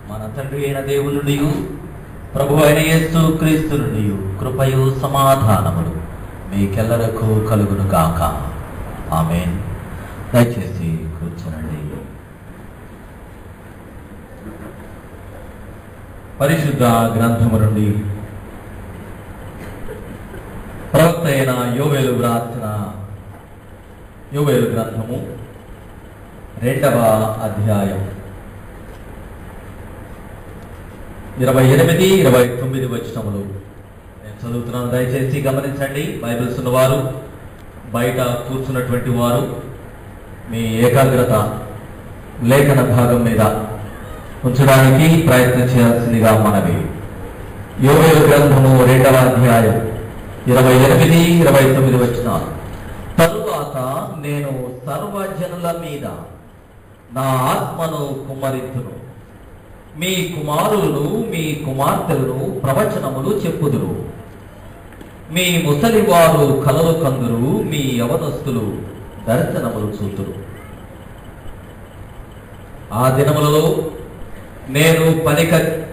మన తండ్రి అయిన దేవుని నుండి ప్రభు అయిన యేసు క్రీస్తు నుండి కృపయు సమాధానములు మీకెల్లరకు కలుగును గాక. ఆమేన్. దయచేసి కూర్చోనండి. పరిశుద్ధ గ్రంథము నుండి ప్రవక్త అయిన యోవేలు వ్రాసిన యోవేలు గ్రంథము 2వ అధ్యాయం 28, 29 వచనములు నేను చదువుతున్నాను. దయచేసి గమనించండి. బైబిల్స్ ఉన్నవారు, బయట కూర్చున్నటువంటి వారు మీ ఏకాగ్రత లేఖన భాగం మీద ఉంచడానికి ప్రయత్నం చేయాల్సిందిగా మనవి. యోవేలు గ్రంథము 2వ అధ్యాయం 28, 29 వచనాలు. తరువాత నేను సర్వజనుల మీద నా ఆత్మను కుమ్మరింతును, మీ కుమారులను మీ కుమార్తెలను ప్రవచనములు చెప్పుదురు, మీ ముసలివారు కలలు కందురు, మీ యవనస్తులు దర్శనములు చూతురు. ఆ దినములలో నేను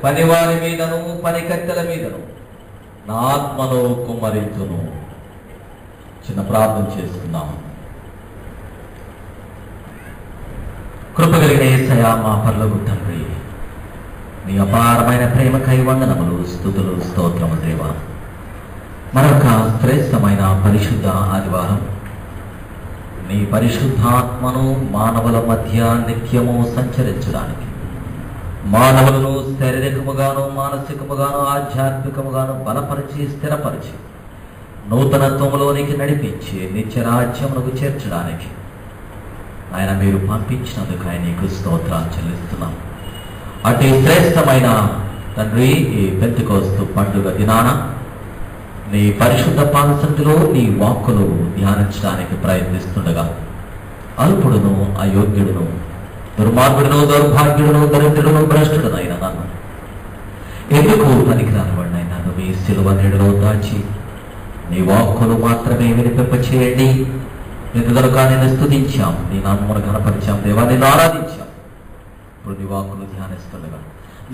పనివారి మీదను పనికత్తెల మీదను నా ఆత్మను కుమ్మరింతును. చిన్న ప్రార్థన చేసుకుందాం. కృప కలిగిన యేసయ్యా, మా పరలోక తండ్రి, నీ అపారమైన ప్రేమకై వందనములు, స్తుతులు, స్తోత్రము దేవా. మరొక శ్రేష్టమైన పరిశుద్ధ ఆదివారం నీ పరిశుద్ధాత్మను మానవుల మధ్య నిత్యము సంచరించడానికి, మానవులను శారీరకముగాను మానసికముగాను ఆధ్యాత్మికముగాను బలపరిచి స్థిరపరిచి నూతనత్వములోనికి నడిపించి నిత్యరాజ్యమునకు చేర్చడానికి ఆయన మీరు పంపించినందుకు ఆయన నీకు స్తోత్రాలు చెల్లిస్తున్నాం. అతి శ్రేష్టమైన తండ్రి, ఈ పెంతెకోస్తు పండుగ దినాన నీ పరిశుద్ధ పాదసన్నిధిలో నీ వాక్కులు ధ్యానించడానికి ప్రయత్నిస్తుండగా అల్పుడును అయోగ్యుడును దుర్మార్గుడును దౌర్భాగ్యుడును దరిద్రుడును భ్రష్టుడునైన నన్ను ఎందుకు పనికిరానివాడినైనా నన్ను మీ సిలువ నీడలో దాచి నీ వాక్కులు మాత్రమే వినిపింపచేయండి. ఎందుకనగా నేను స్తుతించాం, నీ నామమును ఘనపరిచాం దేవా, నిన్ను ఆరాధించాం. ఇప్పుడు నీ వాక్కులు ధ్యానిస్తుండగా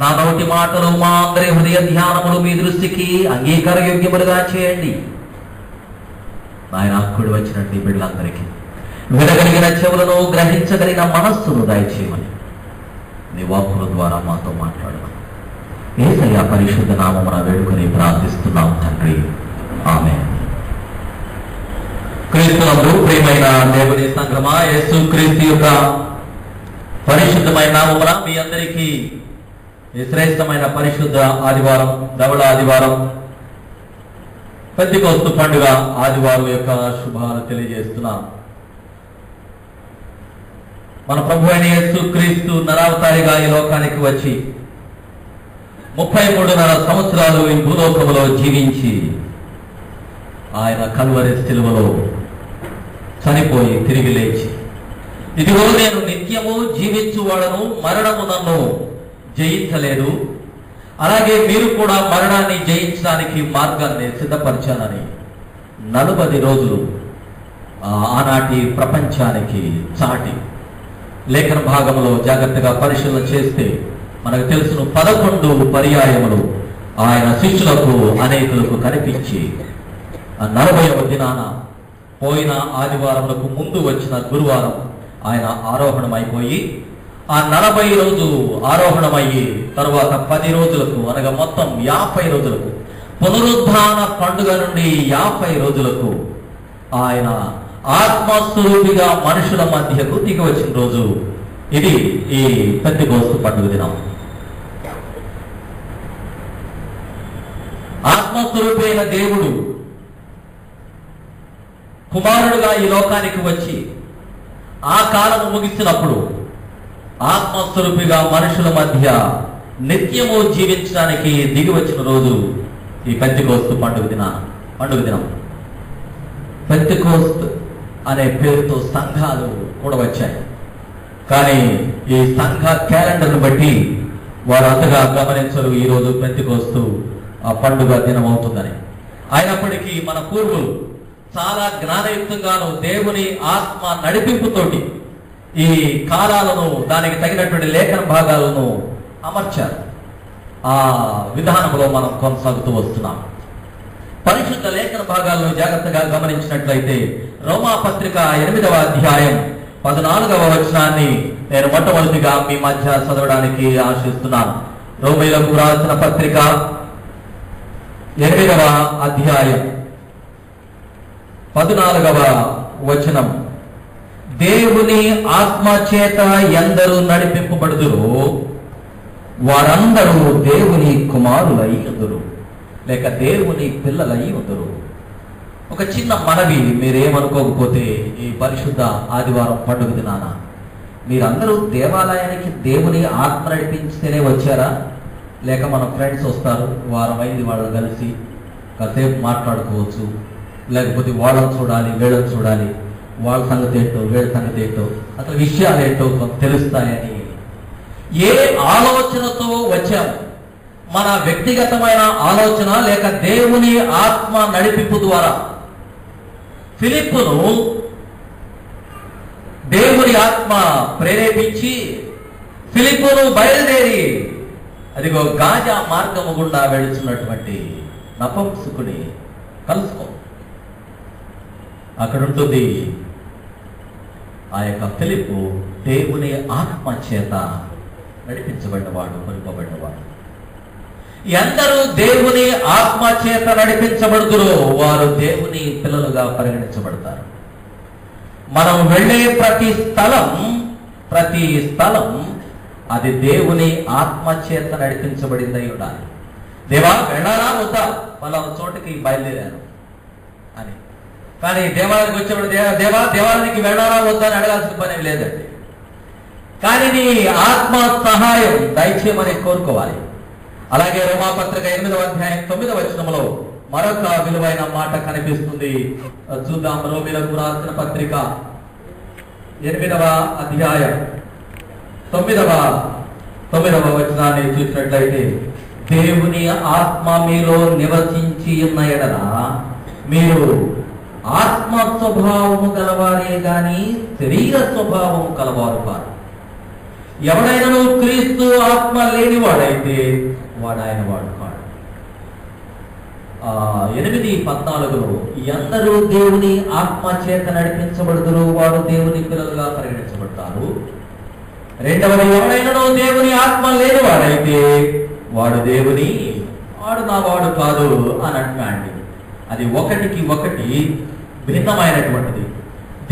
నా నోటి మాటలు మా అందరి హృదయ ధ్యానములు మీ దృష్టికి అంగీకారయోగ్యములుగా చేయండి. నాయన అక్కుడు వచ్చినట్టు బిడ్డలందరికీ వినగలిగిన చెవులను గ్రహించగలిగిన మనస్సును దయచేయమని నీ వాక్కుల ద్వారా మాతో మాట్లాడమని యేసయ్య పరిశుద్ధ నామమున వేడుకొని ప్రార్థిస్తున్నాం తండ్రి. ఆమేన్. క్రీస్తునందు ప్రియమైన దేవుని సంగమా, యేసు క్రీస్తు యొక్క పరిశుద్ధమైన నామమున మీ అందరికీ ఈ శ్రేష్టమైన పరిశుద్ధ ఆదివారం, ధవళ ఆదివారం, పెంతెకోస్తు పండుగ ఆదివారం యొక్క శుభాలు తెలియజేస్తున్నాం. మన ప్రభు అయిన యేసు క్రీస్తు నరావతారిగా ఈ లోకానికి వచ్చి 33.5 సంవత్సరాలు ఈ భూలోకములో జీవించి ఆయన కల్వరి శిలువలో చనిపోయి తిరిగి లేచి, ఇదిగో నేను నిత్యము జీవించువాడను, మరణము నన్ను జయించలేదు, అలాగే మీరు కూడా మరణాన్ని జయించడానికి మార్గాన్ని సిద్ధపరిచానని 40 రోజులు ఆనాటి ప్రపంచానికి చాటి లేఖన భాగంలో జాగ్రత్తగా పరిశీలన చేస్తే మనకు తెలుసును 11 పర్యాయములు ఆయన శిష్యులకు అనేకులకు కనిపించి 40వ దినాన పోయిన ఆదివారములకు ముందు వచ్చిన గురువారం ఆయన ఆరోహణమైపోయి ఆ 40 రోజు ఆరోహణమయ్యి తరువాత 10 రోజులకు అనగా మొత్తం 50 రోజులకు పునరుద్ధాన పండుగ నుండి 50 రోజులకు ఆయన ఆత్మస్వరూపిగా మనుషుల మధ్యకు దిగి వచ్చిన రోజు ఇది ఈ పెంతెకోస్తు పండుగ దినం. ఆత్మస్వరూపి అయిన దేవుడు కుమారుడుగా ఈ లోకానికి వచ్చి ఆ కాలము ముగిసినప్పుడు ఆత్మస్వరూపిగా మనుషుల మధ్య నిత్యము జీవించడానికి దిగి వచ్చిన రోజు ఈ పెంతెకోస్తు పండుగ దినం. పెంతెకోస్తు అనే పేరుతో సంఘాలు కూడా వచ్చాయి. కానీ ఈ సంఘ క్యాలెండర్ను బట్టి వారు అంతగా గమనించరు ఈ రోజు పెంతెకోస్తు ఆ పండుగ దినం అవుతుందని. అయినప్పటికీ మన పూర్వులు చాలా జ్ఞానయుక్తంగాను దేవుని ఆత్మ నడిపింపుతోటి ఈ కాలాలను దానికి తగినటువంటి లేఖన భాగాలను అమర్చారు. ఆ విధానంలో మనం కొనసాగుతూ వస్తున్నాం. పరిశుద్ధ లేఖన భాగాల్లో జాగ్రత్తగా గమనించినట్లయితే రోమా పత్రిక 8వ అధ్యాయం 14వ వచనాన్ని నేను మొట్టమొదటిగా మీ మధ్య చదవడానికి ఆశిస్తున్నాను. రోమీయులకు రాసిన పత్రిక 8వ అధ్యాయం 14వ వచనం. దేవుని ఆత్మ చేత ఎందరూ నడిపింపబడుదురో వారందరూ దేవుని కుమారులై ఉందురు, లేక దేవుని పిల్లలై ఉందురు. ఒక చిన్న మనవి, మీరేమనుకోకపోతే ఈ పరిశుద్ధ ఆదివారం పండుగ దినాన మీరందరూ దేవాలయానికి దేవుని ఆత్మ నడిపించితేనే వచ్చారా? లేక మన ఫ్రెండ్స్ వస్తారు, వారం అయింది వాళ్ళు కలిసి కాసేపు మాట్లాడుకోవచ్చు, లేకపోతే వాళ్ళని చూడాలి వీళ్ళని చూడాలి, వాళ్ళ సంగతి ఏంటో వీళ్ళ సంగతి ఏంటో అసలు విషయాలు ఏంటో తెలుస్తాయని ఏ ఆలోచనతో వచ్చాము? మన వ్యక్తిగతమైన ఆలోచన లేక దేవుని ఆత్మ నడిపింపు ద్వారా? ఫిలిప్పును దేవుని ఆత్మ ప్రేరేపించి ఫిలిప్పును బయలుదేరి అదిగో గాజా మార్గము గుండా వెళుతున్నటువంటి నపుంసకుడి కలుసుకో. అక్కడుంటుంది ఆ యొక్క ఫిలిప్పు దేవుని ఆత్మ చేత నడిపించబడినవాడు, కొనుకోబడినవాడు. ఎందరూ దేవుని ఆత్మ చేత నడిపించబడుతురో వారు దేవుని పిల్లలుగా పరిగణించబడతారు. మనం వెళ్ళే ప్రతి స్థలం అది దేవుని ఆత్మ చేత నడిపించబడిందై ఉండాలి. దేవా వెళ్ళాలా వద్దా, పలానా చోటుకి బయలుదేరాను అని. కానీ దేవాలయానికి వచ్చినప్పుడు దేవాలయానికి వెళ్ళాలా వద్దా అని అడగాల్సిన పని లేదండి. కానీ నీ ఆత్మ సహాయం దయచేయమని కోరుకోవాలి. అలాగే రోమాపత్రిక 8వ అధ్యాయం 9వ వచనంలో మరొక విలువైన మాట కనిపిస్తుంది. చూద్దాం. రోమీయులకు రాసిన పత్రిక 8వ అధ్యాయం 9వ వచనాన్ని చూసినట్లయితే, దేవుని ఆత్మ మీలో నివసించి ఉన్న ఎడల మీరు ఆత్మ స్వభావము గలవారే గాని శరీర స్వభావము కలవారు కాదు. ఎవడైనా క్రీస్తు ఆత్మ లేనివాడైతే వాడు ఆయన వాడు కాడు. 8:14 ఎందరూ దేవుని ఆత్మ చేత నడిపించబడుదురు వాడు దేవుని పిల్లలుగా పరిగణించబడతారు. రెండవది, ఎవడైనా దేవుని ఆత్మ లేనివాడైతే వాడు నా వాడు కాదు అని అంటున్నాండి. అది ఒకటి భిన్నమైనటువంటిది.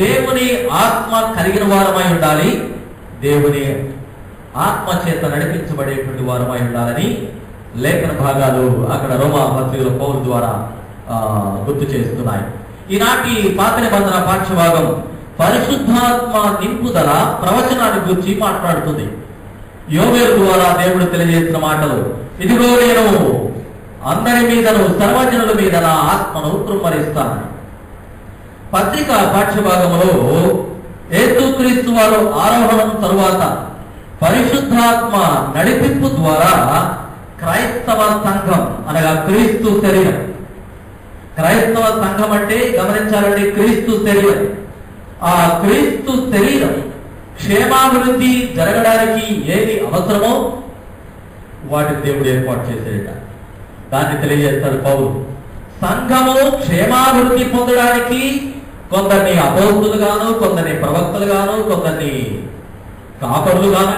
దేవుని ఆత్మ కలిగిన వారమై ఉండాలి, దేవుని ఆత్మ చేత నడిపించబడేటువంటి వారమై ఉండాలని లేఖన భాగాలు అక్కడ రోమా పత్రికల పౌలు ద్వారా గుర్తు చేస్తున్నాయి. ఈనాటి పాత నిబంధన పాఠ్యభాగం పరిశుద్ధాత్మ నింపుదల ప్రవచనాన్ని గురించి మాట్లాడుతుంది. యోవేలు ద్వారా దేవుడు తెలియజేసిన మాటలు, ఇదిగో నేను అందరి మీదను సర్వజనుల మీద నా ఆత్మను కృమ్మరిస్తాను. పత్రిక పాఠ్యభాగంలో యేసుక్రీస్తు వారు ఆరోహణం తరువాత పరిశుద్ధాత్మ నడిపింపు ద్వారా క్రైస్తవ సంఘం అనగా క్రీస్తు శరీరం. క్రైస్తవ సంఘం అంటే గమనించాలండి, క్రీస్తు శరీరం. ఆ క్రీస్తు శరీరం క్షేమాభివృద్ధి జరగడానికి ఏది అవసరమో వాటిని దేవుడు ఏర్పాటు చేసేట. దాన్ని తెలియజేస్తాడు పౌలు. సంఘము క్షేమాభివృద్ధి పొందడానికి కొందరిని అపోస్తులుగాను, కొందరిని ప్రవక్తలుగాను, కొందరిని కాపరులుగాను,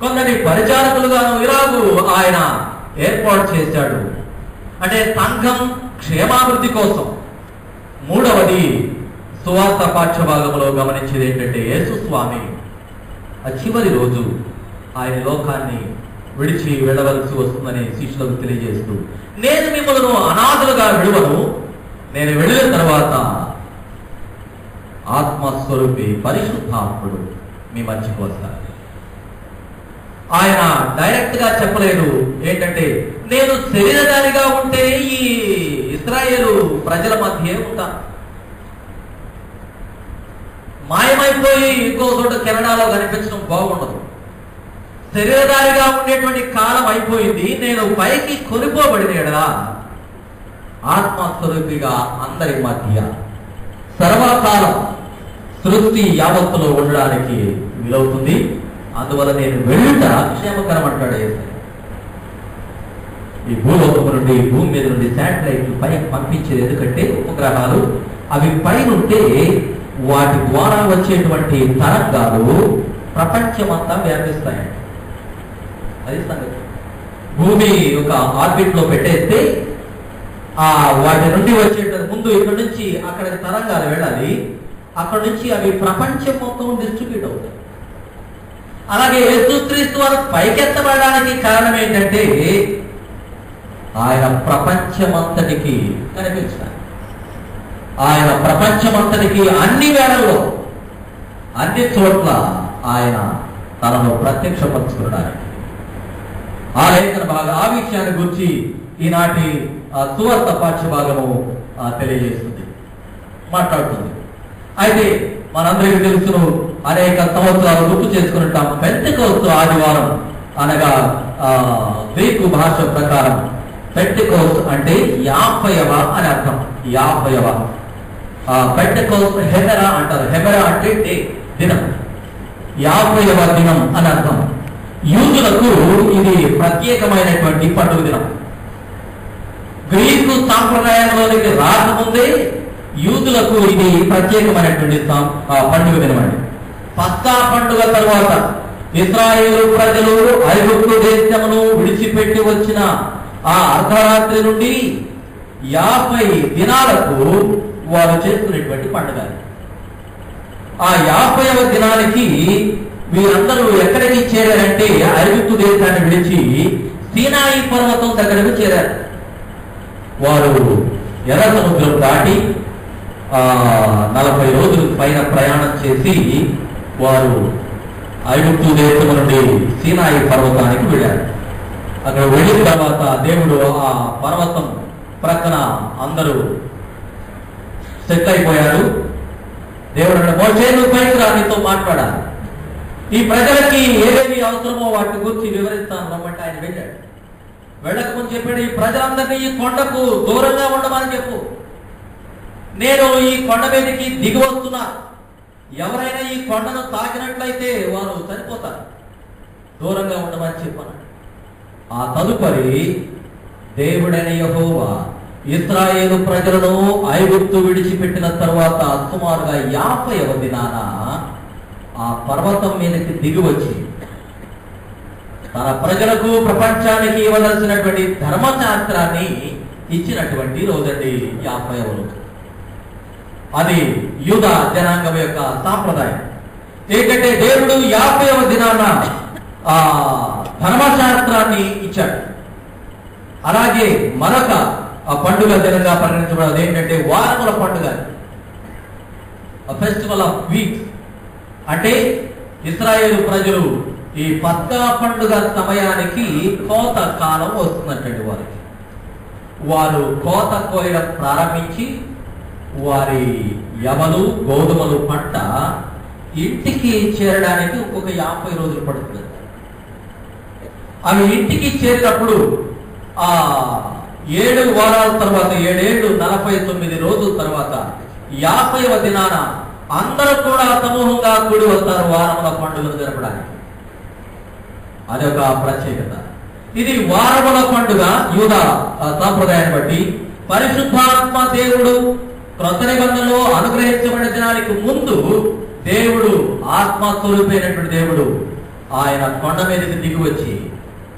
కొందరిని పరిచారకులుగాను ఇలాగూ ఆయన ఏర్పాటు చేశాడు. అంటే సంఘం క్షేమాభివృద్ధి కోసం. మూడవది, సువార్త పాఠ్యభాగంలో గమనించేది ఏంటంటే, యేసు స్వామి ఆ చివరి రోజు ఆయన లోకాన్ని విడిచి వెళ్ళవలసి వస్తుందని శిష్యులకు తెలియజేస్తూ, నేను మిమ్మల్ని అనాథలుగా విడువను, నేను వెళ్ళిన తర్వాత ఆత్మస్వరూపి పరిశుద్ధాత్ముడు మీ మధ్యకు వస్తాడు. ఆయన డైరెక్ట్ గా చెప్పలేదు ఏంటంటే, నేను శరీరధారిగా ఉంటే ఈ ఇశ్రాయేలు ప్రజల మధ్య ఉంటాను, మాయమైపోయి ఇంకో చోట కెనడాలో కనిపించడం బాగుండదు, శరీరధారిగా ఉండేటువంటి కాలం అయిపోయింది, నేను పైకి కొనిపోబడినా ఆత్మస్వరూపిగా అందరి మధ్య సర్వకాలం సృష్టి యావత్తులో ఉండడానికి వీలవుతుంది. అందువల్ల నేను వెళ్ళుట క్షేమకరం అంటాడు యేసయ్య. ఈ భూలోకము నుండి, భూమి మీద నుండి శాటిలైట్లు పైకి పంపించేది ఎందుకంటే ఉపగ్రహాలు అవి పైనుంటే వాటి ద్వారా వచ్చేటువంటి తరంగాలు ప్రపంచమంతా వ్యాపిస్తాయి. అది సంగతి. భూమి ఒక ఆర్బిట్ లో పెట్టేస్తే వాటి నుండి వచ్చే ముందు ఇక్కడ నుంచి అక్కడికి తరంగాలు వెళ్ళాలి. అక్కడ నుంచి అవి ప్రపంచం మొత్తం డిస్ట్రిబ్యూట్ అవుతాయి. అలాగే యేసుక్రీస్తు వారు పైకెత్తబడడానికి కారణం ఏంటంటే ఆయన ప్రపంచమంతటికి కనిపించాలి. ఆయన ప్రపంచమంతటికి అన్ని వేళల్లో, అన్ని చోట్ల ఆయన తనను ప్రత్యక్షపరచుకోవడానికి ఆ లేఖన భాగం, ఆ విషయాన్ని గురించి ఈనాటి సువార్త పాఠ్య భాగము తెలియజేస్తుంది, మాట్లాడుతుంది. అయితే మనందరికీ తెలుసును, అనేక సంవత్సరాలు గుర్తు చేసుకుంటాం. పెంటెకోస్తు ఆదివారం అనగా గ్రీకు భాష ప్రకారం పెంటెకోస్తు అంటే 50వ అని అర్థం. 50వ పెంటెకోస్తు హెమెరా అంటారు. హెమెరా అంటే దినం, 50వ దినం అని అర్థం. యూదులకు ఇది ప్రత్యేకమైనటువంటి పండుగ దినం. గ్రీకు సాంప్రదాయంలోనికి రాకముందే యూదులకు ఇది ప్రత్యేకమైనటువంటి పండుగ దినం అండి. పస్కా పండుగ తర్వాత ఇశ్రాయేలు ప్రజలు ఐగుప్తు దేశమును విడిచిపెట్టి వచ్చిన ఆ అర్ధరాత్రి నుండి 50 దినాలకు వారు చేసుకునేటువంటి పండుగ. ఆ 50వ దినానికి వీరందరూ ఎక్కడికి చేరారంటే ఐగుప్తు దేశాన్ని విడిచి సీనాయి పర్వతం దగ్గరకు చేరారు. వారు ఎర్ర సముద్రం దాటి 40 రోజుల పైన ప్రయాణం చేసి వారు ఐగుప్తు దేశం నుండి సీనాయి పర్వతానికి వెళ్ళారు. అక్కడ వెళ్ళిన తర్వాత దేవుడు ఆ పర్వతం ప్రక్కన అందరూ సెట్ అయిపోయారు. దేవుడు మోషే నువ్వు పైకి రా, నీతో మాట్లాడాలి, ఈ ప్రజలకి ఏదేమి అవసరమో వాటి గురించి వివరిస్తాను రమ్మంటే ఆయన వెళ్ళాడు. వెళ్ళకముందు చెప్పాడు, ఈ ప్రజలందరినీ ఈ కొండకు దూరంగా ఉండమని చెప్పు, నేను ఈ కొండ మీదకి దిగి వస్తున్నా, ఎవరైనా ఈ కొండను తాకినట్లయితే వారు చనిపోతారు, దూరంగా ఉండమని చెప్పాను. ఆ తదుపరి దేవుడైన యెహోవా ఇశ్రాయేలు ప్రజలను ఐగుప్తు విడిచిపెట్టిన తర్వాత సుమారుగా 50వ దినాన ఆ పర్వతం మీదకి దిగి వచ్చి తన ప్రజలకు, ప్రపంచానికి ఇవ్వవలసినటువంటి ధర్మశాస్త్రాన్ని ఇచ్చినటువంటి రోజండి 50వ రోజు. అది యూదా జనాంగం యొక్క సాంప్రదాయం. ఏంటంటే దేవుడు 50వ దినాన ఆ ధర్మశాస్త్రాన్ని ఇచ్చాడు. అలాగే మరొక పండుగ దినంగా పరిగణించబడదు ఏంటంటే వారముల పండుగ, ఫెస్టివల్ ఆఫ్ వీక్స్. అంటే ఇశ్రాయేలు ప్రజలు ఈ పస్కా పండుగ సమయానికి కోత కాలం వస్తున్నటువంటి వారికి వారు కోత కోయడం ప్రారంభించి వారి యవలు, గోధుమలు పంట ఇంటికి చేరడానికి ఒక్కొక్క 50 రోజులు పడుతుంది. అవి ఇంటికి చేరినప్పుడు ఆ 7 వారాల తర్వాత, 7 ఏళ్ళు 49 రోజుల తర్వాత 50వ దినాన అందరూ కూడా సమూహంగా కూడి వస్తారు వారముల పండుగను జరపడానికి. అదొక ప్రత్యేకత. ఇది వారముల పండుగ యూదా సాంప్రదాయాన్ని బట్టి. పరిశుద్ధాత్మ దేవుడు క్రొత్త నిబంధనలో అనుగ్రహించబడిన దినానికి ముందు దేవుడు, ఆత్మస్వరూపైనటువంటి దేవుడు, ఆయన కొండ మీదకి దిగి వచ్చి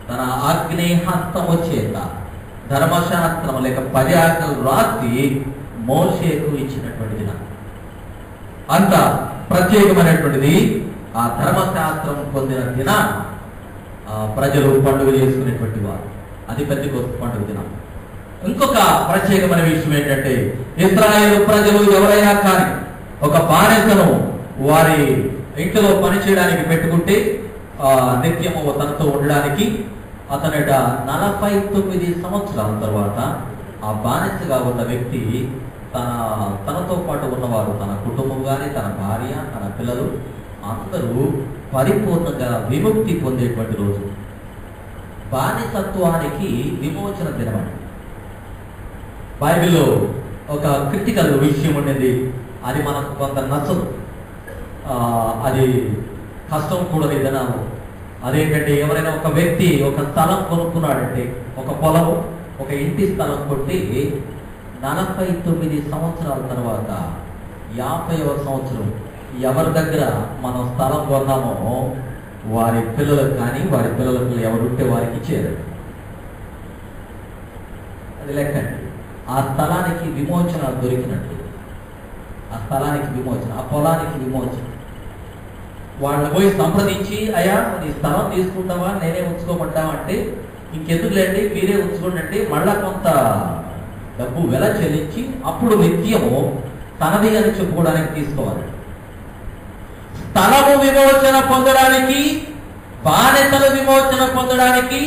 తన ఆగ్నేయహస్తము చేత ధర్మశాస్త్రం లేక 10 ఆజ్ఞలు రాసి మోషేకు ఇచ్చినటువంటి దినం. అంత ప్రత్యేకమైనటువంటిది. ఆ ధర్మశాస్త్రం పొందిన దిన ప్రజలు పండుగ చేసుకునేటువంటి వారు. అది పెద్దకొస్తు పండుగ దినం. ఇంకొక ప్రత్యేకమైన విషయం ఏంటంటే ఇశ్రాయేలు ప్రజలు ఎవరైనా కానీ ఒక బానిసను వారి ఇంటిలో పనిచేయడానికి పెట్టుకుంటే నిత్యము తనతో ఉండడానికి అతనట 49 సంవత్సరాల తర్వాత ఆ బానిసగా ఉన్న వ్యక్తి తనతో పాటు ఉన్నవారు, తన కుటుంబం కానీ, తన భార్య, తన పిల్లలు అందరూ పరిపూర్ణంగా విముక్తి పొందేటువంటి రోజు. బానిసత్వానికి విమోచన దినమండి. బైబిల్లో ఒక క్రిటికల్ విషయం ఉండేది, అది మనకు కొంత నచ్చదు. అది కష్టం కూడని దినాలు. అదేంటంటే ఎవరైనా ఒక వ్యక్తి ఒక స్థలం కొనుక్కున్నాడంటే, ఒక పొలం, ఒక ఇంటి స్థలం కొట్టి 49 సంవత్సరాల తర్వాత 50వ సంవత్సరం ఎవరి దగ్గర మనం స్థలం కొన్నామో వారి పిల్లలకు కానీ వారి పిల్లలకు ఎవరుంటే వారికి ఇచ్చేది. అది లెక్కండి. ఆ స్థలానికి విమోచన దొరికినట్టు, ఆ స్థలానికి విమోచన, ఆ పొలానికి విమోచన. వాళ్ళని పోయి సంప్రదించి, అయ్యా నీ స్థలం తీసుకుంటావా, నేనే ఉంచుకోమంటావంటే ఇంకెందుకులేండి మీరే ఉంచుకోండి అంటే మళ్ళా కొంత డబ్బు వెల చెల్లించి అప్పుడు నిత్యము తనది అని చెప్పుకోవడానికి తీసుకోవాలి. స్థలము విమోచన పొందడానికి, బాధ్యతల విమోచన పొందడానికి,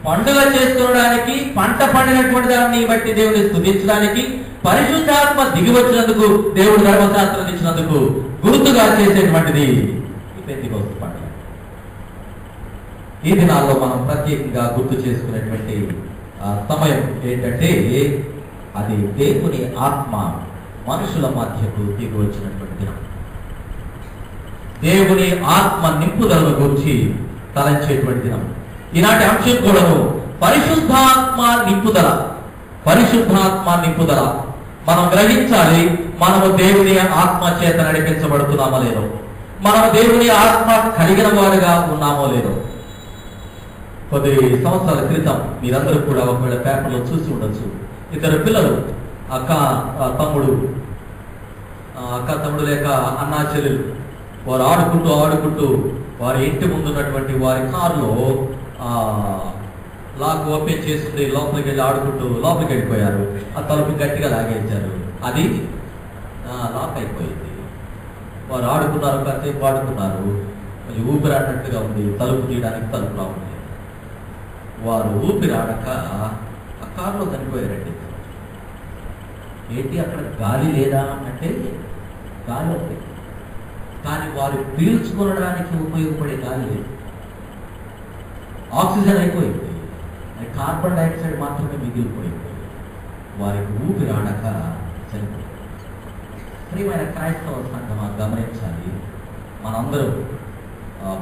పండుగ చేసుకోవడానికి, పంట పండినటువంటి దాన్ని బట్టి దేవుని స్తుతించడానికి, పరిశుద్ధాత్మ దిగి వచ్చినందుకు, దేవుడు ధర్మశాస్త్రం ఇచ్చినందుకు గుర్తుగా చేసేటువంటిది ఈ పెంతెకోస్తు పండుగ. ఈ దినాల్లో మనం ప్రత్యేకంగా గుర్తు చేసుకునేటువంటి సమయం ఏంటంటే, అది దేవుని ఆత్మ మనుషుల మధ్యకు దిగి వచ్చినటువంటి దినం. దేవుని ఆత్మ నింపుదలను గురించి తలంచేటువంటి దినం. ఈనాటి అంశం కూడాను పరిశుద్ధాత్మ నింపుదల. పరిశుద్ధాత్మ నింపుదల మనం గ్రహించాలి. మనము దేవుని ఆత్మ చేత నడిపించబడుతున్నామో లేదో, మనము దేవుని ఆత్మ కలిగిన వారుగా ఉన్నామో లేదో. కొద్ది సంవత్సరాల క్రితం మీరందరూ కూడా ఒకవేళ పేపర్లో చూసి ఉండొచ్చు. ఇద్దరు పిల్లలు, అక్క తమ్ముడు లేక అన్నా చెల్లెలు, వారు ఆడుకుంటూ వారి ఇంటి ముందున్నటువంటి వారి కారులో లాక్ ఓపెన్ చేసింది, లోపలికి వెళ్ళి ఆడుకుంటూ లోపలికి వెళ్ళిపోయారు. ఆ తలుపు గట్టిగా లాగేశారు, అది లాక్ అయిపోయింది. వారు ఆడుకున్నారు, కాసేపు ఆడుకున్నారు, కొంచెం ఊపిరాడినట్టుగా ఉంది, తలుపు తీయడానికి తలుపులా ఉంది. వారు ఊపిరాడక ఆ కారులో చనిపోయారండి. ఏంటి అక్కడ గాలి లేదా అంటే గాలి ఉంది, కానీ వారు పీల్చుకోవడానికి ఉపయోగపడే గాలి లేదు. ఆక్సిజన్ అయిపోయింది, కార్బన్ డైఆక్సైడ్ మాత్రమే మిగిలిపోయింది. వారికి ఊపిరాడక చనిపోయింది. ప్రియమైన క్రైస్తవ సంఘమా, గమనించాలి, మనందరం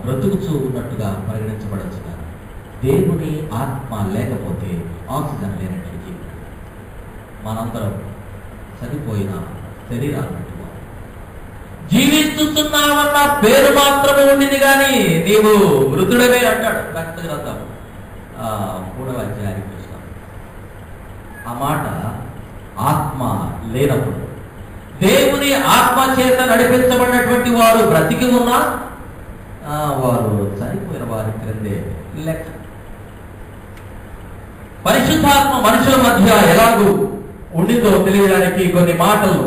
బ్రతుకుచూ ఉన్నట్టుగా పరిగణించబడచ్చు. కానీ దేవుని ఆత్మ లేకపోతే ఆక్సిజన్ లేనట్టు మనందరం చనిపోయిన శరీరాలు జీవిస్తున్నామన్న పేరు మాత్రమే ఉండింది, కానీ నీవు మృతుడవే అంటాడు ప్రకటన గ్రంథం 3వ అధ్యాయానికి చూస్తాం. ఆ మాట ఆత్మ లేనప్పుడు, దేవుని ఆత్మ చేత నడిపించబడినటువంటి వారు బ్రతికి ఉన్నా వారు చనిపోయిన వారి క్రిందే లెక్క. పరిశుద్ధాత్మ మనుషుల మధ్య ఎలాగూ ఉండిందో తెలియడానికి కొన్ని మాటలు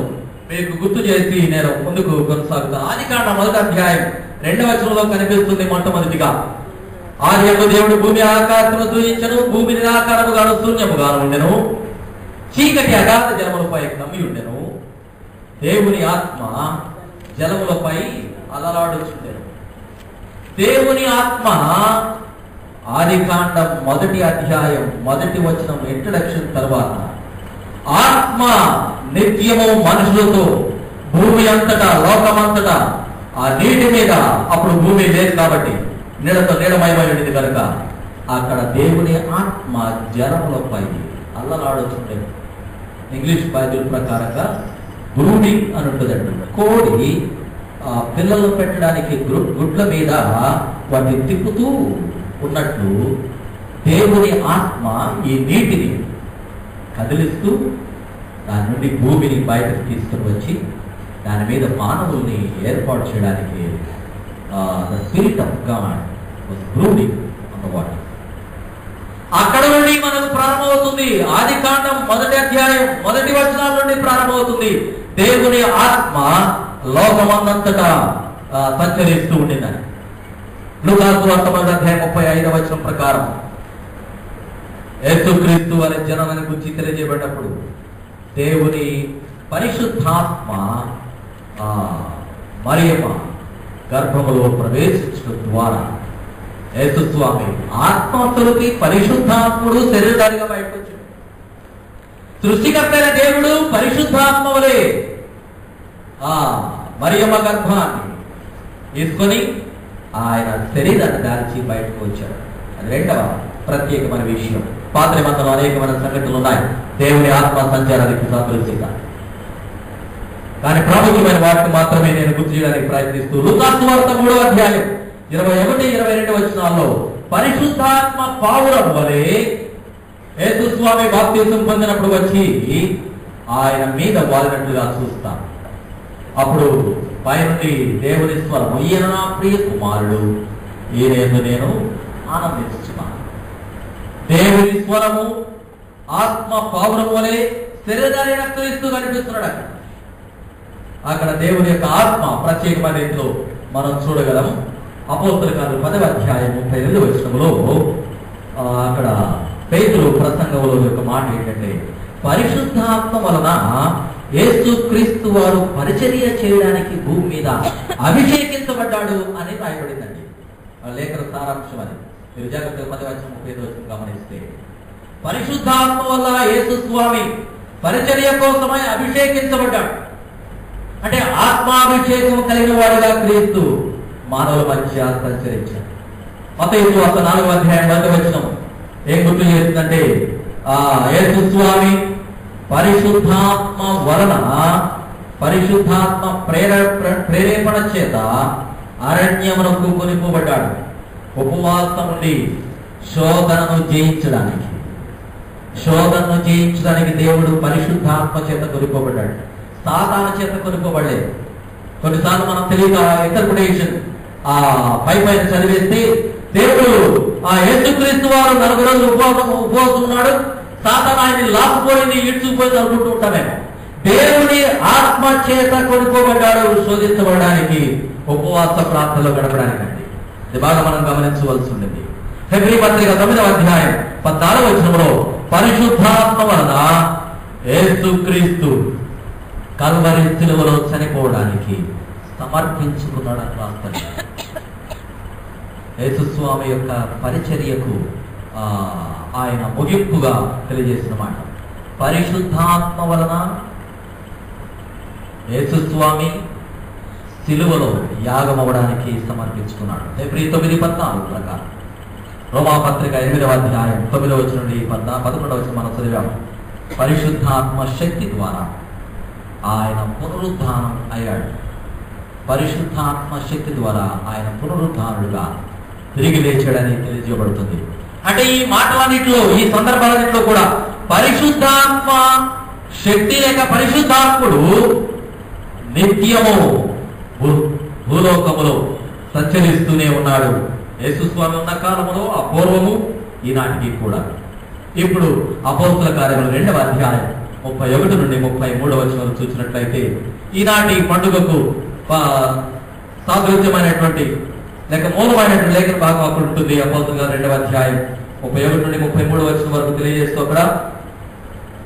మీకు గుర్తు చేసి నేను ముందుకు కొనసాగుతాను. ఆదికాండం 1వ అధ్యాయం 2వ వచనంలో కనిపిస్తుంది. మొట్టమొదటిగా, ఆదియందు దేవుడు భూమి ఆకాశమును సృజించెను, భూమి నిరాకారముగాను శూన్యముగాను ఉండెను, చీకటి అగాధ జలములపై కమ్మి ఉండెను, దేవుని ఆత్మ జలములపై అలలాడుచుండెను. దేవుని ఆత్మ ఆదికాండం 1వ అధ్యాయం 1వ వచనం ఇంట్రడక్షన్ తర్వాత ఆత్మ నిత్యము మనుషులతో భూమి అంతటా, లోకమంతటా, ఆ నీటి మీద, అప్పుడు భూమి లేదు కాబట్టి నీడతో నీడమయమై ఉండేది కనుక అక్కడ దేవుని ఆత్మ జలములపై అల్లలాడుతుండే. ఇంగ్లీష్ బైబిల్ ప్రకారంగా బ్రూడింగ్ అని ఉంటుందండి. కోడి పిల్లలు పెట్టడానికి గుడ్ల మీద వాటిని తిప్పుతూ ఉన్నట్లు దేవుని ఆత్మ ఈ నీటిని కదిలిస్తూ దాని నుండి భూమిని బయటకు తీసుకుని వచ్చి దాని మీద మానవుల్ని ఏర్పాటు చేయడానికి the spirit of God was brooding on the water. అక్కడ నుండి మనకు ప్రారంభమవుతుంది. ఆదికాండం 1వ అధ్యాయం 1వ వచనాల నుండి ప్రారంభమవుతుంది. దేవుని ఆత్మ లోకమందంతటా సంచరిస్తూ ఉండిందని. లూకాసు వార్త 1వ అధ్యాయం 35వ వచనం ప్రకారం యేసుక్రీస్తు అనే జనాన్ని గురించి తెలియజేయబడినప్పుడు దేవుని పరిశుద్ధాత్మ మరియమ్మ గర్భములో ప్రవేశించడం ద్వారా యేసుస్వామి ఆత్మస్వరూపి పరిశుద్ధాత్ముడు శరీరధారిగా బయటకు వచ్చాడు. సృష్టికర్తైన దేవుడు పరిశుద్ధాత్మ వలె మరియమ్మ గర్భాన్ని తీసుకొని ఆయన శరీరాన్ని దాల్చి బయటకు వచ్చాడు. అది రెండవ ప్రత్యేకమైన విషయం. పాత నిబంధనలో అనేకమైన సంగతులు ఉన్నాయి దేవుని ఆత్మ సంచారానికి సాదృశ్యంగా. కానీ ప్రాముఖ్యమైన వాటిని మాత్రమే నేను గుర్తు చేయడానికి ప్రయత్నిస్తూ లూకాసు వార్త 3వ అధ్యాయం 21-22 వచనాల్లో పరిశుద్ధాత్మ పావురం వలె యేసు స్వామి బాప్తిసం పొందినప్పుడు వచ్చి ఆయన మీద వాలినట్లుగా చూస్తాం. అప్పుడు పైనుండి దేవుని స్వరము, ఈయన నా ప్రియ కుమారుడు, ఈయన నేను ఆనందించున్నాను. దేవుని స్వరము ఆత్మ పావురం వలె శరీరాన్ని క్రీస్తు కనిపిస్తున్నాడు. అక్కడ దేవుని యొక్క ఆత్మ ప్రత్యేకమైన రీతిలో మనం చూడగలం. అపోస్తలుల కార్యాలు 10వ అధ్యాయం 38వ వచనంలో అక్కడ పేతురు ప్రసంగంలో యొక్క మాట ఏంటంటే, పరిశుద్ధాత్మ వలన యేసు క్రీస్తు వారు పరిచర్య చేయడానికి భూమి మీద అభిషేకించబడ్డాడు అని రాయబడిందండి. లేఖన సారాంశం అది. మీరు జాగ్రత్తగా 10వ అధ్యాయం 35వ వచనం గమనిస్తే, పరిశుద్ధాత్మ వల్ల యేసు స్వామి పరిచర్య కోసమై అభిషేకించబడ్డాడు. అంటే ఆత్మాభిషేకం కలిగిన వాడుగా క్రీస్తు మానవుల మధ్య సంచరించాడు. మత్తయి సువార్త 4వ అధ్యాయం 1వ వచనం ఏం గుర్తు చేస్తుందంటే, యేసు స్వామి పరిశుద్ధాత్మ వలన పరిశుద్ధాత్మ ప్రేరేపణ చేత అరణ్యమునకు కొనిపోబడ్డాడు. ఉపవాసం నుండి శోధనను జయించడానికి దేవుడు పరిశుద్ధాత్మ చేత కొనిపోబడ్డాడు. సాతాను చేత కొనుక్కోబడలేదు. కొన్నిసార్లు మనం తెలియక ఇంటర్ప్రిటేషన్ పైన చదివేస్తే దేవుడు యేసుక్రీస్తు వారు 40 రోజులు ఉపవాసం ఉన్నాడు, సాతాను ఆయన్ని లాక్కుపోయింది, ఈడ్చుకుపోయింది అనుకుంటూ ఉంటామేమో. దేవుని ఆత్మ చేత కొనుక్కోబడ్డాడు శోధించబడడానికి, ఉపవాస ప్రార్థనలో గడపడానికండి. ఇది బాగా మనం గమనించవలసి ఉంటుంది. హెబ్రీ పత్రిక 9వ అధ్యాయం 14వ వచనంలో పరిశుద్ధాత్మ వలన యేసుక్రీస్తు కల్వరి సిలువలో చనిపోవడానికి సమర్పించుకున్నాడు అని రాస్తాడు. యేసుస్వామి యొక్క పరిచర్యకు ఆయన ముగింపుగా తెలియజేసిన మాట, పరిశుద్ధాత్మ వలన యేసుస్వామి సిలువలో యాగమవడానికి సమర్పించుకున్నాడు. హెబ్రీ 9:14 ప్రకారం. రోమాపత్రిక 8వ అధ్యాయం 9వ వచనం నుండి 11వ వచనం మనం చదివాము. పరిశుద్ధాత్మ శక్తి ద్వారా ఆయన పునరుద్ధానం అయ్యాడు. పరిశుద్ధాత్మ శక్తి ద్వారా ఆయన పునరుద్ధానుడుగా తిరిగి లేచాడని తెలియజేయబడుతుంది. అంటే ఈ మాటలన్నింటిలో, ఈ సందర్భాలన్నింటిలో కూడా పరిశుద్ధాత్మ శక్తి లేక పరిశుద్ధాత్ముడు నిత్యము భూలోకములో సంచరిస్తూనే ఉన్నాడు. యేసుస్వామి ఉన్న కాలములో, అపూర్వము, ఈనాటికి కూడా. ఇప్పుడు అపోస్తలుల కార్యములు 2వ అధ్యాయం 31 నుండి 33వ వచనాలు చూసినట్లయితే, ఈనాటి పండుగకు సాదృశ్యమైనటువంటి లేక మూలమైనటువంటి లేఖన భాగం అక్కడ ఉంటుంది. అపోస్తలుల 2వ అధ్యాయం 31 నుండి 33వ వచనం వరకు తెలియజేస్తూ అక్కడ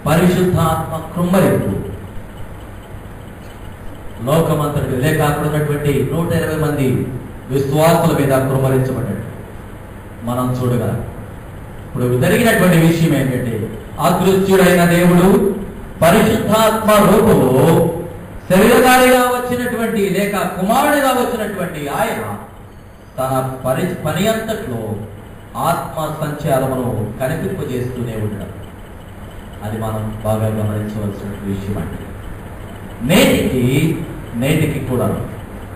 పరిశుద్ధాత్మ కృమ్మరింపు లోకమంతటి లేక అక్కడ ఉన్నటువంటి 120 మంది విశ్వాసుల మీద కృమ్మరించబడ్డాడు మనం చూడగా. ఇప్పుడు జరిగినటువంటి విషయం ఏంటంటే, అదృశ్యుడైన దేవుడు పరిశుద్ధాత్మ రూపంలో శరీరధారిగా వచ్చినటువంటి లేక కుమారుడిగా వచ్చినటువంటి ఆయన తన పని అంతట్లో ఆత్మ సంచారమును కనిపింపజేస్తూనే ఉంటాడు. అది మనం బాగా గమనించవలసిన విషయం. అంటే నేటికి కూడా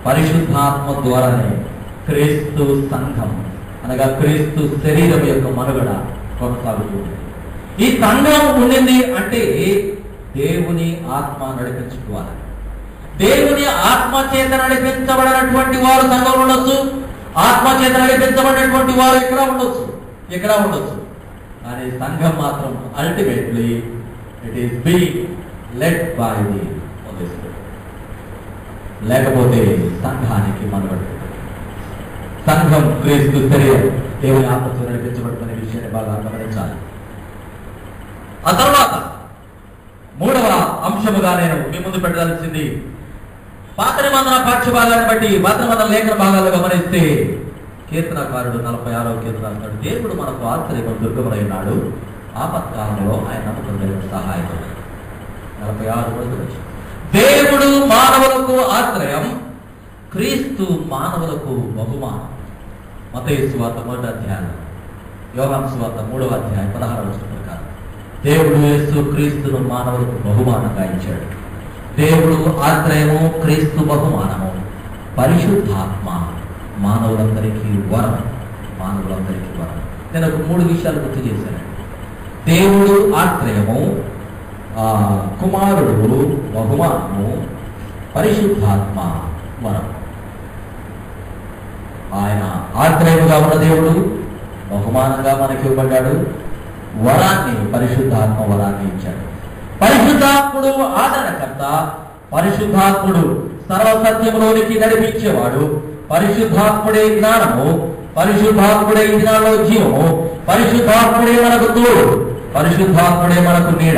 పరిశుద్ధాత్మ ద్వారానే క్రీస్తు సంఘం అనగా క్రీస్తు శరీరం యొక్క మనుగడ కొనసాగుతుంది. ఈ సంఘం ఉండింది అంటే దేవుని ఆత్మ నడిపించుకోవాలి. దేవుని ఆత్మ చేత నడిపించబడినటువంటి వారు సంఘంలో ఉండొచ్చు, ఆత్మ చేత నడిపించబడినటువంటి వారు ఇక్కడ ఉండొచ్చు. కానీ సంఘం మాత్రం ultimately it is being led by the Holy Spirit. లేకపోతే సంఘానికి మనబడుతుంది. సంఘం క్రీస్తు శరీరం దేవుని ఆత్మతో నడిపించబడుతున్న విషయాన్ని బాగా గమనించాలి. ఆ తర్వాత 3వ అంశముగా నేను మీ ముందు పెట్టాల్సింది, పాత నిబంధన పాఠ్య భాగాన్ని బట్టి పాత నిబంధన లేఖన భాగాలు గమనిస్తే కీర్తనకారుడు 46వ కీర్తన రాస్తాడు, దేవుడు మనకు ఆశ్రయం దుర్గములైనాడు, ఆపత్కాలంలో ఆయన నమ్మకం సహాయపడు. 46 దేవుడు మానవులకు ఆశ్రయం, క్రీస్తు మానవులకు బహుమానం. మత్తయి సువార్త 1వ అధ్యాయం, యోహాను సువార్త 3వ అధ్యాయం 16వ వచనం ప్రకారం దేవుడు యేసు క్రీస్తును మానవులకు బహుమానంగా ఇచ్చాడు. దేవుడు ఆశ్రయము, క్రీస్తు బహుమానము, పరిశుద్ధాత్మ మానవులందరికీ వరం. మానవులందరికీ వరం. నేను ఒక 3 విషయాలు గుర్తు చేశాను. దేవుడు ఆశ్రయము, కుమారుడు బహుమానము, పరిశుద్ధాత్మ వరం. ఆయన ఆశ్రయముగా ఉన్న దేవుడు బహుమానంగా మనకి ఇవ్వబడ్డాడు. వరాన్ని, పరిశుద్ధాత్మ వరాన్ని ఇచ్చాడు. పరిశుద్ధాత్ముడు ఆదరణకర్త, పరిశుద్ధాత్ముడు సర్వసత్యంలోనికి నడిపించేవాడు, పరిశుద్ధాత్ముడే జ్ఞానము, పరిశుద్ధాత్ముడే జ్ఞానంలో జీవము, పరిశుద్ధాత్ముడే మనకు తోడు, పరిశుద్ధాత్ముడే మనకు నీడ.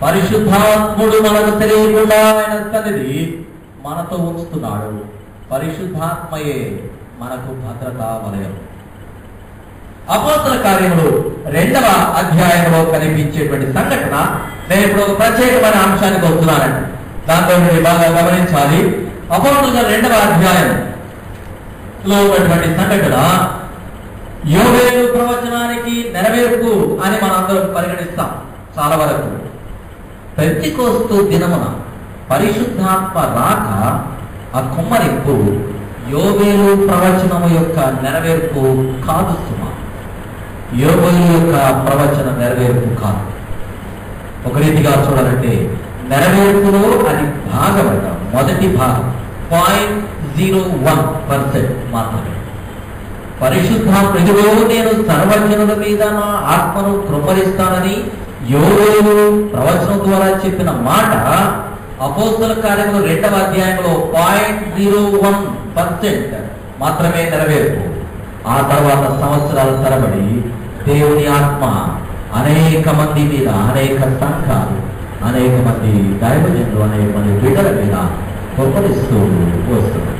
పరిశుద్ధాత్ముడు మనకు తెలియకుండా ఆయన సన్నిధి మనతో ఉంచుతున్నాడు. పరిశుద్ధాత్మయే మనకు భద్రతా వలయం. అపోస్తల కార్యములు 2వ అధ్యాయంలో కనిపించేటువంటి సంఘటన, నేను ఇప్పుడు ఒక ప్రత్యేకమైన అంశానికి వస్తున్నానండి. దాంతో మీరు బాగా గమనించాలి. అపోస్తలుల 2వ అధ్యాయంలో ఉన్నటువంటి సంఘటన యోవేలు ప్రవచనానికి నెరవేర్పు అని మనందరం పరిగణిస్తాం. చాలా వరకు పెంతెకోస్తు దినమున పరిశుద్ధాత్మ రాక, ఆ కుమ్మరింపు యోవేలు ప్రవచనము యొక్క నెరవేర్పు కాదు సుమా. యోవేలు యొక్క ప్రవచన నెరవేర్పు కాదు. ఒక రీతిగా చూడాలంటే నెరవేర్పులో అది భాగమట, మొదటి భాగం 0.01% మాత్రమే. పరిశుద్ధాత్మ ఇదిగో నేను సర్వజనుల మీద నా ఆత్మను కృపరిస్తానని యోవేలు ప్రవచనం ద్వారా చెప్పిన మాట అపోస్తల కార్యములు 2వ అధ్యాయంలో 0.01% మాత్రమే నెరవేర్పు. ఆ తర్వాత సంవత్సరాల తరబడి దేవుని ఆత్మ అనేక మంది మీద, అనేక సంఘాలు, అనేక మంది దైవజనులు, అనేక మంది బిడ్డల మీద కృపరిస్తూ వస్తుంది.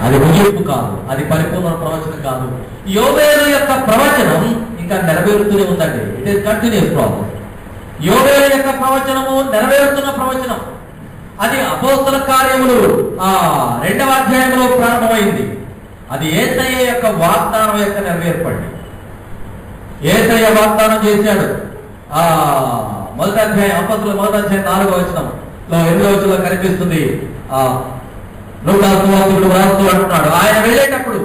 అది ముగింపు కాదు, అది పరిపూర్ణ ప్రవచనం కాదు. యోవేలు యొక్క ప్రవచనం ఇంకా నెరవేరుతూనే ఉందండి. It is continuous process. యోవేలు యొక్క ప్రవచనము నెరవేరుతున్న ప్రవచనం. అది అపోస్తల కార్యములు 2వ అధ్యాయంలో ప్రారంభమైంది. అది యేసయ్య యొక్క వాగ్దానం యొక్క నెరవేర్పండి. యేసయ్య వాగ్దానం చేశాడు. మొదటి అధ్యాయం, అపోస్తలుల 1వ అధ్యాయం 4వ వచనంలో 8వ వచనంలో కనిపిస్తుంది. లోకాసువార్తకుడు వ్రాస్తూ అంటున్నాడు, ఆయన వెళ్ళేటప్పుడు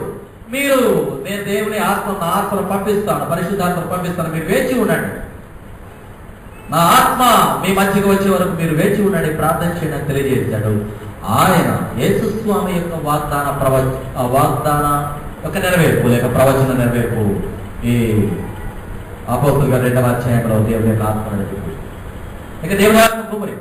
మీరు, నేను దేవుని ఆత్మను పంపిస్తాను, పరిశుద్ధాత్మను పంపిస్తాను, మీరు వేచి ఉండండి, నా ఆత్మ మీ మధ్యకు వచ్చే వరకు మీరు వేచి ఉండండి, ప్రార్థన చేయడానికి తెలియజేశాడు. ఆయన యేసు స్వామి యొక్క వాగ్దాన యొక్క నెరవేర్పు లేక ప్రవచన నెరవేర్పు ఈ అపోస్తలుల 2వ అధ్యాయంలో దేవుని యొక్క ఆత్మ నెరవేర్పు. ఇక దేవుని ఆత్మ కుమ్మరి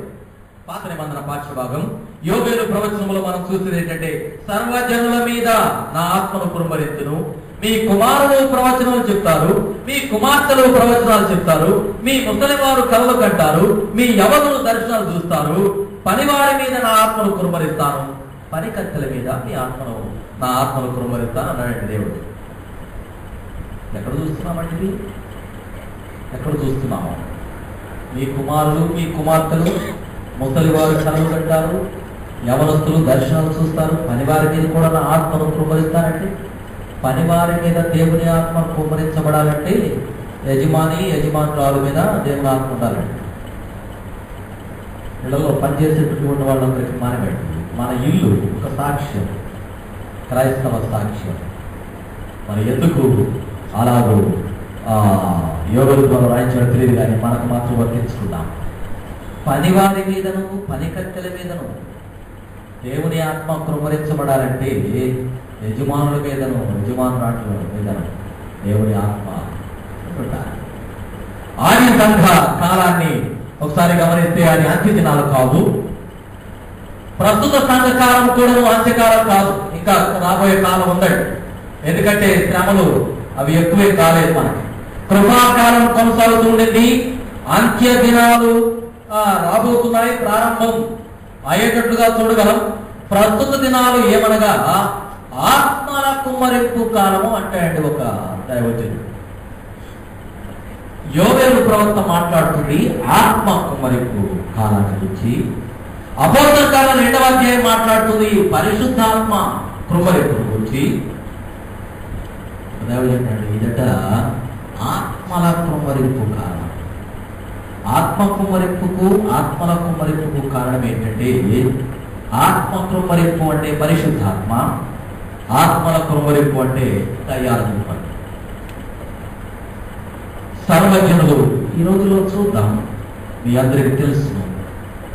పాత నిబంధన పాఠ్యభాగం యోవేలు ప్రవచనములో మనం చూసేది ఏంటంటే, సర్వజనుల మీద నా ఆత్మను కుమ్మరించును, మీ కుమారులు ప్రవచనాలు చెప్తారు, మీ కుమార్తెలు ప్రవచనాలు చెప్తారు, మీ ముసలివారు కలలు కంటారు, మీ యవనులు దర్శనాలు చూస్తారు, పనివారి మీద నా ఆత్మను కుమ్మరిస్తాను, పనికత్తెల మీద నా ఆత్మను కుమ్మరిస్తాను అన్నాడు దేవుడు. ఎక్కడ చూస్తున్నామండి? ఎక్కడ చూస్తున్నాము? మీ కుమారులు, మీ కుమార్తెలు, ముసలివారు కలలు కంటారు, యవనస్తులు దర్శనాలు చూస్తారు, పనివారి మీద కూడా నా ఆత్మను కుమ్మరిస్తానంటే, పనివారి మీద దేవుని ఆత్మ కుమ్మరించబడాలంటే యజమానురాలు మీద దేవుని ఆత్మ ఉండాలండి. ఇళ్లలో పనిచేసేటటువంటి వాళ్ళందరికీ మానబెట్టింది. మన ఇల్లు ఒక సాక్ష్యం, క్రైస్తవ సాక్ష్యం. మరి ఎందుకు అలాగూ యోగుల ద్వారా రాయించడం తెలియదు, కానీ మనకు మాత్రం వర్తించుకుందాం. పనివారి మీదను, పనికత్తెల మీదను దేవుని ఆత్మ కుమ్మరించబడాలంటే యజమానుల మీదను, యజమానురాట్ల మీదను దేవుని ఆత్మ ఉండాలి. ఆది సంఘ కాలాన్ని ఒకసారి గమనిస్తే అది అంత్య దినాలు కాదు. ప్రస్తుత సంఘకాలం కూడా అంత్యకాలం కాదు, ఇంకా రాబోయే కాలం ఉందండి. ఎందుకంటే శ్రమలు అవి ఎక్కువే కాలేదు. మనకి కృపాకాలం కొనసాగుతుండేది, అంత్య దినాలు రాబోతున్నాయి, ప్రారంభం అయ్యేటట్లుగా చూడగలం. ప్రస్తుత దినాలు ఏమనగా ఆత్మల కుమ్మరింపు కాలము అంటాయండి ఒక దైవజనుడు. యోవేలు ప్రవక్త మాట్లాడుతుంది ఆత్మ కుమ్మరింపు కాలాన్ని గురించి. అపోస్తలుల కార్యాలు 2వ అధ్యాయం మాట్లాడుతుంది పరిశుద్ధాత్మ కుమ్మరింపు గురించి. దేవుడు అంటాడు, ఇదట ఆత్మల కుమ్మరింపు కారణం. ఆత్మ కుమ్మరింపుకు, ఆత్మల కుమ్మరింపుకు కారణం ఏంటంటే, ఆత్మ కుమ్మరింపు అంటే పరిశుద్ధాత్మ, ఆత్మల కుమ్మరింపు అంటే దయ్యాలు. సర్వజనులు ఈ రోజులో చూద్దాం, మీ అందరికీ తెలుసు,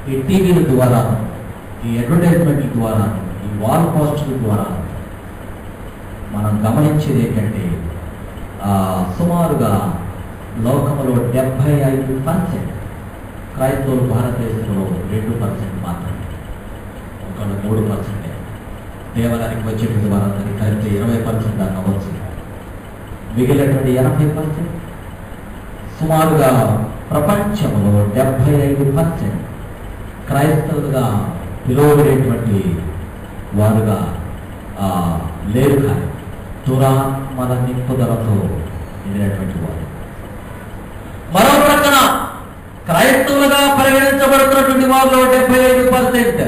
ఈ టీవీల ద్వారా, ఈ అడ్వర్టైజ్మెంట్ల ద్వారా, ఈ వాల్ పోస్టుల ద్వారా మనం గమనించేది ఏంటంటే, సుమారుగా లోకంలో 75% క్రైస్తవులు భారతదేశంలో 2% మాత్రమే, ఒకళ్ళు 3%. దేవాలయానికి వచ్చేటువంటి వారందరికీ కలిపి 20% దాకా అవ్వచ్చు. మిగిలినటువంటి 80% సుమారుగా ప్రపంచంలో 75% క్రైస్తవులుగా పిలువబడేటువంటి వారుగా లేరు, కానీ దురాత్మల నింపుదలతో ఎదిరినటువంటి వారు. మరో ప్రక్కన క్రైస్తవులుగా పరిగణించబడుతున్నటువంటి వారిలో 75%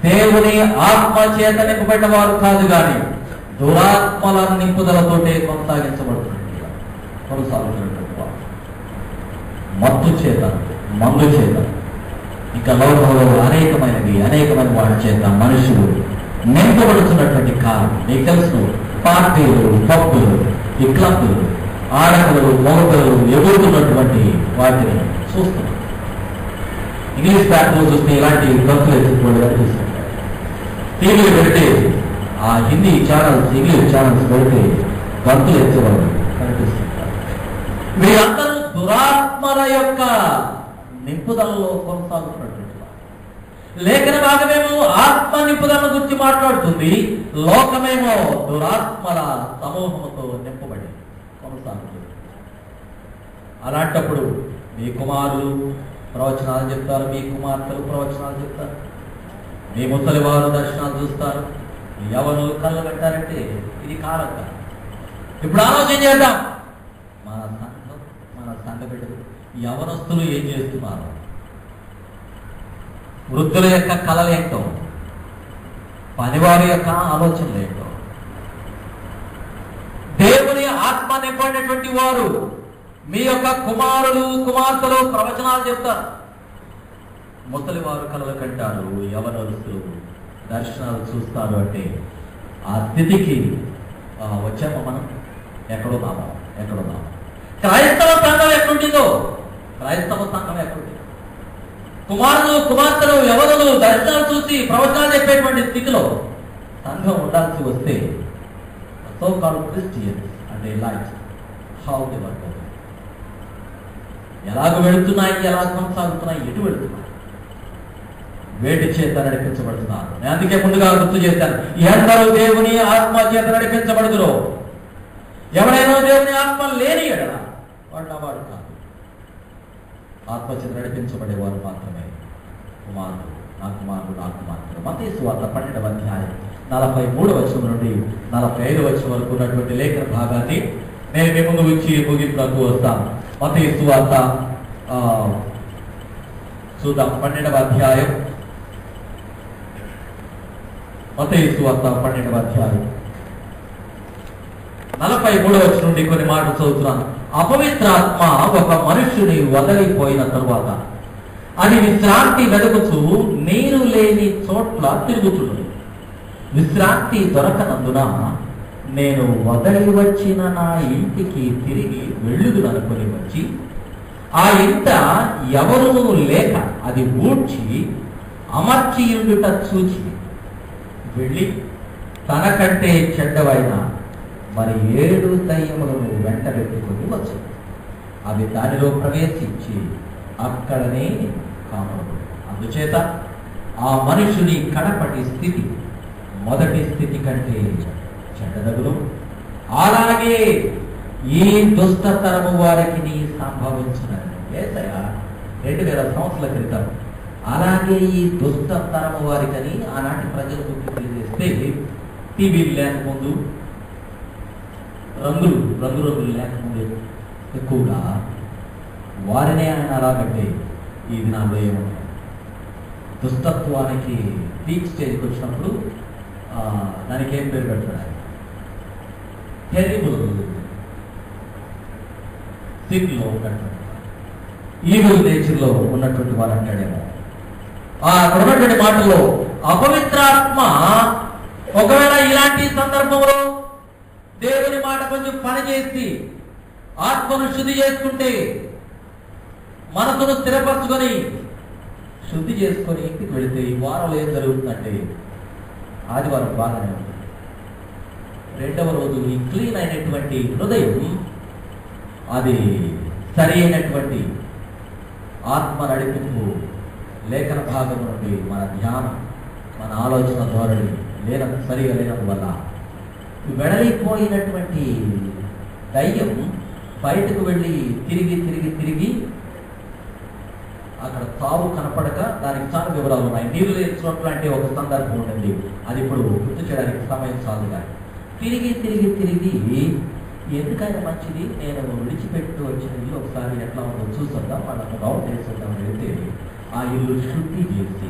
దేవుని ఆత్మ చేత నింపబడిన వారు కాదు, కానీ దురాత్మల నింపుదలతోటే కొనసాగుతున్నటువంటి వారు. మత్తు చేత, మందు చేత, ఇక లోకంలో అనేకమైన వాడి చేత మనుషులు నింపబడుతున్నటువంటి కాలం. మీకు తెలుసు, పార్టీలు, పబ్బులు, ఈ క్లబ్లు, ఆడకలు, మొగలు ఎగురుతున్నటువంటి వాటిని చూస్తున్నాం. ఇంగ్లీష్ బ్యాట్లో చూస్తే ఇలాంటి గంతులు ఎత్తుకోవడం కనిపిస్తుంటాయి. టీవీలు పెడితే ఆ హిందీ ఛానల్స్, ఇంగ్లీష్ ఛానల్స్ పెడితే గంతులు ఎత్తుకోవడం కనిపిస్తుంటారు. వీరందరూ దురాత్మల యొక్క నింపుదలలో కొనసాగుతున్నటువంటి లేఖన భాగమేమో ఆత్మ నింపుదలను గురించి మాట్లాడుతుంది, లోకమేమో దురాత్మల సమూహంతో నింపబడి కొనసాగుతుంది. అలాంటప్పుడు మీ కుమారులు ప్రవచనాలు చెప్తారు, మీ కుమార్తెలు ప్రవచనాలు చెప్తారు, మీ ముసలి వారు దర్శనాలు చూస్తారు, ఎవరు కళ్ళు పెట్టారంటే ఇది కాలం. ఇప్పుడు ఆలోచన చేద్దాం, మన సంఘ బిడ్డలు యవనస్తులు ఏం చేస్తున్నారు, వృద్ధుల యొక్క కళలు ఏంటో, పనివారి యొక్క ఆలోచనలు ఏంటో. దేవుని ఆత్మ నింపడినటువంటి వారు మీ యొక్క కుమారులు, కుమార్తెలు ప్రవచనాలు చెప్తారు, ముసలి వారు కళలు కంటారు, యవనస్తులు దర్శనాలు చూస్తారు. అంటే ఆ స్థితికి వచ్చామో మనం. ఎక్కడున్నాము? క్రైస్తవ సంఘం ఎక్కడుంటుందో, క్రైస్తవ సంఘం ఎక్కడుంది? కుమారులు, కుమార్తెలు, యవనులు దర్శనాలు చూసి ప్రవచనాలు చెప్పేటువంటి స్థితిలో సంఘం ఉండాల్సి వస్తే సో కాల్డ్ క్రిస్టియన్స్ అంటే లైఫ్ హౌ దే వర్క్, ఎలాగ వెళుతున్నాయి, ఎలా కొనసాగుతున్నాయి, ఎటు వెళుతున్నాయి, వేటి చేత నడిపించబడుతున్నారు. నేను అందుకే ముందుగా గుర్తు చేశాను, ఎందరూ దేవుని ఆత్మ చేత నడిపించబడుదురో, ఎవరైనా దేవుని ఆత్మ లేని ఎడల వాడు కాదు. ఆత్మ చేత నడిపించబడేవారు మాత్రమే కుమారుడు, నా కుమారుడు. మత్తయి సువార్త 12వ అధ్యాయం 43వ వచనం నుండి 45వ వచనం వరకు ఉన్నటువంటి లేఖన భాగాన్ని నేను మీ ముందు వచ్చి ముగింపులకు వస్తాను. మత్తయి సువార్త చూద్దాం. 12వ అధ్యాయం, మత్తయి సువార్త 12వ అధ్యాయం 43వ వచనం నుండి కొన్ని మాటలు చదువుతున్నాను. అపవిత్రాత్మ ఒక మనుష్యుని వదిలిపోయిన తరువాత అది విశ్రాంతి వెతుకుతూ నీరు లేని చోట్ల తిరుగుతున్నది. విశ్రాంతి దొరకనందున నేను వదిలి వచ్చిన నా ఇంటికి తిరిగి వెళ్ళుదుననుకొని వచ్చి ఆ ఇంట ఎవరునూ లేక అది ఊడ్చి అమర్చియుండుట చూచి వెళ్ళి తనకంటే చెడ్డవైన మరి 7 దయ్యములను వెంటబెట్టుకొని వచ్చు. అవి దానిలో ప్రవేశించి అక్కడనే కాపాడు. అందుచేత ఆ మనుషుని కడపటి స్థితి మొదటి స్థితి కంటే చెడ్డదగును. అలాగే ఈ దుష్టతరము వారికి సంభవించినది. యేసయ్య 2000 సంవత్సరాల క్రితం అలాగే ఈ దుష్టతరము వారికని ఆనాటి ప్రజలకు తెలియజేస్తే టీవీలు లేకముందు, రంగులు లేకముందు ఎక్కువగా వారినే ఆయన అలాగంటే ఈ దినాల్లో ఏమన్నా దుష్టత్వానికి పీక్ స్టేజ్కి వచ్చినప్పుడు దానికి ఏం పేరు పెడతాడు? టెరిబుల్ స్థితిలో ఉన్నటువంటి ఈవిల్ నేచర్లో ఉన్నటువంటి వారు అంటాడేమో. అక్కడ ఉన్నటువంటి మాటల్లో అపవిత్రాత్మ ఒకవేళ ఇలాంటి సందర్భంలో దేవుని మాట కొంచెం పనిచేసి ఆత్మను శుద్ధి చేసుకుంటే, మనసును స్థిరపరచుకొని శుద్ధి చేసుకొని ఇంటికి వెళితే ఈ వారంలో ఏం జరుగుతుందంటే, ఆదివారం బాగానే ఉంది, రెండవ రోజు ఈ క్లీన్ అయినటువంటి హృదయం, అది సరి అయినటువంటి ఆత్మ నడిపింపు లేఖన భాగం నుండి మన ధ్యానం, మన ఆలోచన ధోరణి సరిగా లేనందువల్ల వెడలిపోయినటువంటి దయ్యం బయటకు వెళ్ళి తిరిగి తిరిగి తిరిగి అక్కడ తావు కనపడక దానికి చాలా వివరాలు ఉన్నాయి. నీళ్ళు లేని చోట్ల అంటే ఒక సందర్భం ఉండండి, అది ఇప్పుడు గుర్తు చేయడానికి సమయం చాలు. కానీ తిరిగి తిరిగి తిరిగి ఎందుకైనా మంచిది, నేను విడిచిపెట్టు వచ్చిన ఇల్లు ఒకసారి ఎట్లా ఉందో చూసొద్దాం, వాళ్ళకు రౌండ్ వేసొద్దాం వెళ్తే ఆ ఇల్లు శుద్ధి చేసి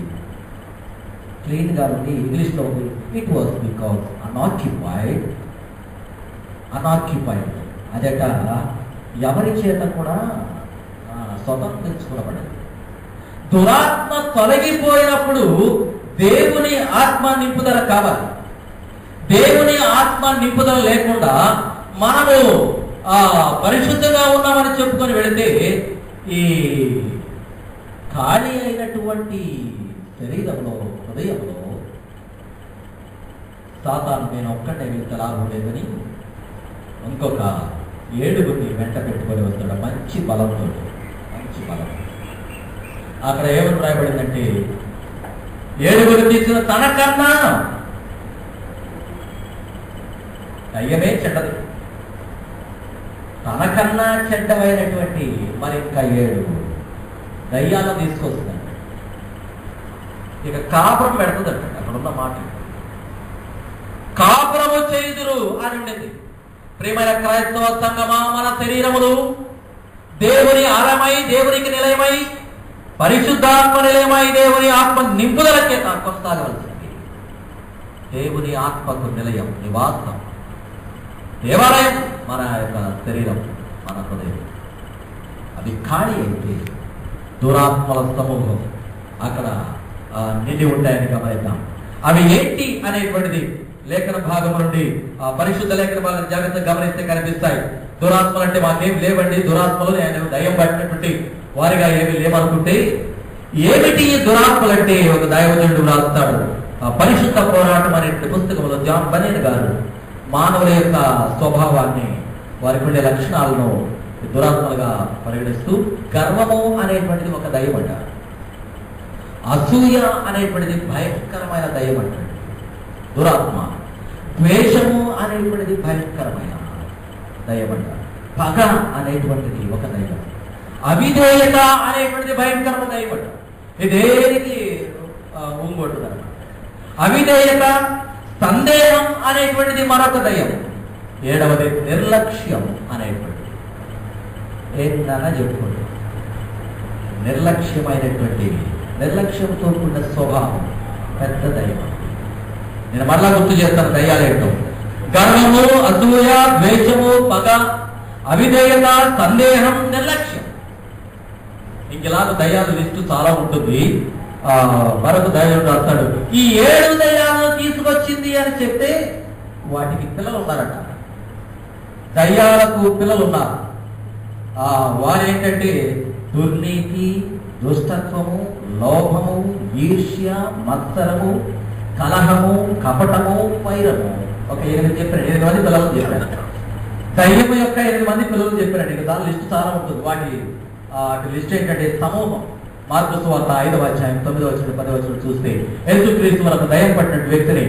క్లీన్గా ఉంది. ఇంగ్లీష్లో ఉంది, ఇట్ వాజ్ బికాజ్ అన్ఆక్యుపైడ్. అదట ఎవరి చేత కూడా స్వతంత్రించుకోబడదు. దురాత్మ తొలగిపోయినప్పుడు దేవుని ఆత్మ నింపుదల కావాలి. దేవుని ఆత్మ నింపుదల లేకుండా మనము పరిశుద్ధంగా ఉన్నామని చెప్పుకొని వెళితే ఈ ఖాళీ అయినటువంటి శరీరంలో, హృదయంలో సాతాను నేను ఒక్కటే వెళ్తే లాభం లేదని ఇంకొక 7 వెంట పెట్టుకొని వస్తాడు. మంచి బలంతో, మంచి బలం. అక్కడ ఏమని రాయబడిందంటే, 7 తీసిన తనకన్నా దయ్యమే చెడ్డది, తనకన్నా చెడ్డమైనటువంటి మరి ఇంకా 7 దయ్యాలను తీసుకొస్తుందండి. ఇక కాపురం పెడుతుందంట. అక్కడున్న మాట కాపురము చేయుదురు అని ఉండేది. ప్రియమైన క్రైస్తవ సంఘమా, మన శరీరములు దేవుని ఆలయమై, దేవునికి నిలయమై, పరిశుద్ధాత్మ నిలయమై, దేవుని ఆత్మ నింపుదల చేత కొనసాగవలసింది. దేవుని ఆత్మకు నిలయం, నివాసం, దేవాలయం మన యొక్క శరీరం, మన హృదయం. అది ఖాళీ అయితే దురాత్మల సమూహం అక్కడ నిండి ఉంటాయని గమనిద్దాం. అవి ఏంటి అనేటువంటిది లేఖన భాగం నుండి పరిశుద్ధ లేఖన భాగం జాగ్రత్తగా గమనిస్తే కనిపిస్తాయి. దురాత్మలు అంటే మాకేమి లేవండి, దురాత్మలు నేను దయ్యం పట్టినటువంటి వారిగా ఏమి లేవనుకుంటే, ఏమిటి దురాత్మలు అంటే ఒక దైవజనుడు రాస్తాడు. పరిశుద్ధ పోరాటం అనే పుస్తకంలో జాన్ బనీన్ గారు మానవుల యొక్క స్వభావాన్ని, వారికి ఉండే లక్షణాలను దురాత్మలుగా పరిగణిస్తూ, గర్వము అనేటువంటిది ఒక దయ్యం అంటారు, అసూయ అనేటువంటిది భయంకరమైన దయ్యం అంటాడు దురాత్మ, ద్వేషము అనేటువంటిది భయంకరమైన దయ్యం అంటారు, పగ అనేటువంటిది ఒక దయ్యం, అవిధేయత అనేటువంటిది భయంకరమైన దయ్యం అంటారు. ఇదేనికి ఉంగొట్టుదన్నమాట. అవిధేయత, సందేహం అనేటువంటిది మరొక దయ్యం. 7వది నిర్లక్ష్యం అనేటువంటిది. ఏంటన్నా చెప్పుకోండి, నిర్లక్ష్యమైనటువంటి, నిర్లక్ష్యంతో కూడిన స్వభావం పెద్ద దయ్యం. నేను మరలా గుర్తు చేస్తాను దయ్యాలేంటో. గర్వము, అసూయ, ద్వేషము, పగ, అవిధేయత, సందేహం, నిర్లక్ష్యం. ఇంకెలాగ దయ్యాల లిస్టు చాలా ఉంటుంది. మరొక దయ్యం రాస్తాడు, ఈ 7 దయ్యాలను తీసుకొచ్చింది అని చెప్తే వాటికి పిల్లలు ఉన్నారట. దయ్యాలకు పిల్లలు ఉన్నారు. వారేంటంటే దుర్నీతి, దుష్టత్వము, లోభము, ఈర్ష్య, మత్సరము, కలహము, కపటము, వైరము. ఒక 8 చెప్పారు, 8 మంది పిల్లలు చెప్పారు. దయ్యము యొక్క 8 మంది పిల్లలు చెప్పారండి. ఇక దాని లిస్టు చాలా ఉంటుంది. వాటి లిస్ట్ ఏంటంటే సమూహం. మార్కు సువార్త 5వ అధ్యాయం 9వ వచనం 10వ వచనం చూస్తే, యేసుక్రీస్తు మనకు దయ్యం పట్టినట్టు వ్యక్తిని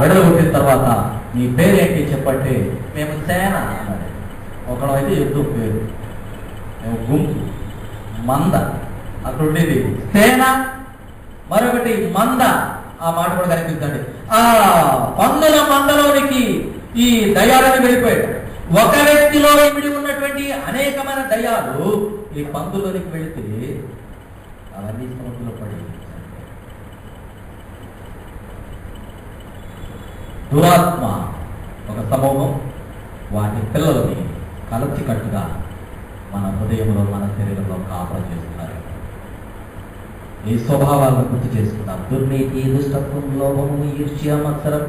వెడలగొట్టిన తర్వాత నీ పేరేంటి చెప్పంటే, మేము సేన అన్నాడు. ఒకడైతే యుద్ధం పేరు, మేము గుంపు, మంద. అక్కడ ఉండేది సేన, మరొకటి మంద. ఆ మాట కూడా కనిపిస్తుంది. ఆ పందుల మందలోనికి ఈ దయ్యాలను వెళ్ళిపోయాడు. ఒక వ్యక్తిలో ఇమిడి ఉన్నటువంటి అనేకమైన దయ్యాలు ఈ పందులోనికి వెళితే అవన్నీ సముద్రంలో పడి. దురాత్మ ఒక సమూహం, వాటి పిల్లలని కలచికట్టుగా మన హృదయంలో మన శరీరంలో కాపలా చేస్తున్నారు. ఈ స్వభావాలను గుర్తు చేసుకున్నాం. దుర్నీతి, దుష్టత్వం, లోభము, ఈర్ష్య, మత్సరం,